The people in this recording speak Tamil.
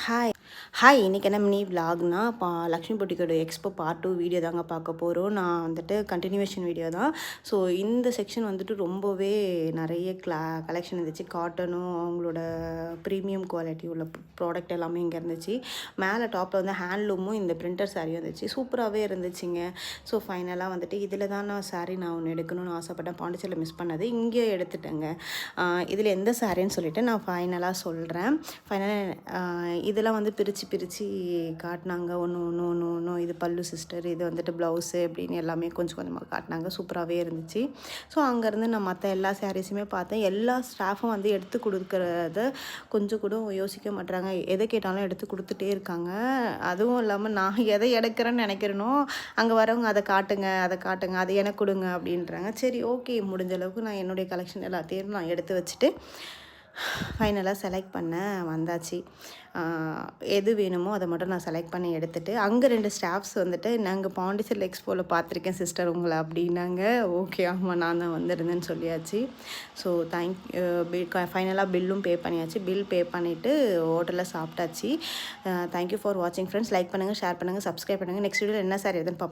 ஹாய் ஹாய் இன்றைக்கி என்ன மினி விலாக்னா லக்ஷ்மி பொட்டிக்கோட எக்ஸ்போ பார்ட் 2 வீடியோ தாங்க பார்க்க போகிறோம். நான் வந்துட்டு கண்டினியூவேஷன் வீடியோ தான். ஸோ இந்த செக்ஷன் வந்துட்டு ரொம்பவே நிறைய கலெக்ஷன் இருந்துச்சு. காட்டனும் அவங்களோட ப்ரீமியம் குவாலிட்டி உள்ள ப்ராடக்ட் எல்லாமே இங்கே இருந்துச்சு. மேலே டாப்பில் வந்து ஹேண்ட்லூமும் இந்த பிரிண்டர் சாரியும் இருந்துச்சு. சூப்பராகவே இருந்துச்சுங்க. ஸோ ஃபைனலாக வந்துட்டு இதில் தான் நான் சாரீ நான் ஒன்று எடுக்கணும்னு ஆசைப்பட்டேன். பாண்டிச்சேரியில் மிஸ் பண்ணது இங்கே எடுத்துட்டேங்க. இதில் எந்த சாரின்னு சொல்லிவிட்டு நான் ஃபைனலாக சொல்கிறேன். இதெல்லாம் வந்து பிரித்து காட்டினாங்க. ஒன்று இது பல்லு சிஸ்டர், இது வந்துட்டு ப்ளவுஸு அப்படின்னு எல்லாமே கொஞ்சம் கொஞ்சமாக காட்டினாங்க. சூப்பராகவே இருந்துச்சு. ஸோ அங்கேருந்து நான் மற்ற எல்லா சாரீஸுமே பார்த்தேன். எல்லா ஸ்டாஃபும் வந்து எடுத்து கொடுக்குறத கொஞ்சம் கூட யோசிக்க மாட்டுறாங்க. எதை கேட்டாலும் எடுத்து கொடுத்துட்டே இருக்காங்க. அதுவும் இல்லாமல் நான் எதை எடுக்கிறேன்னு நினைக்கிறேனோ அங்கே வரவங்க அதை காட்டுங்க அதை எனக்கு கொடுங்க அப்படின்றாங்க. சரி ஓகே, முடிஞ்ச அளவுக்கு நான் என்னுடைய கலெக்ஷன் எல்லாத்தையும் நான் எடுத்து வச்சுட்டு ஃபைனலாக செலக்ட் பண்ண வந்தாச்சு. எது வேணுமோ அதை மட்டும் நான் செலக்ட் பண்ணி எடுத்துகிட்டு அங்கே 2 ஸ்டாஃப்ஸ் வந்துட்டு நாங்கள் பாண்டிச்சேரி எக்ஸ்போவில் பார்த்துருக்கேன் சிஸ்டர் உங்களை அப்படின்னாங்க. ஓகே ஆமாம் நான் தான் வந்திருந்தேன்னு சொல்லியாச்சு. ஸோ ஃபைனலாக பில்லும் பே பண்ணியாச்சு. பில் பே பண்ணிவிட்டு ஹோட்டலில் சாப்பிட்டாச்சு. தேங்க்யூ ஃபார் வாட்சிங் ஃப்ரெண்ட்ஸ். லைக் பண்ணுங்கள், ஷேர் பண்ணுங்கள், சப்ஸ்கிரைப் பண்ணுங்கள். நெக்ஸ்ட் வீடியோவில் என்ன சார் எதுன்னு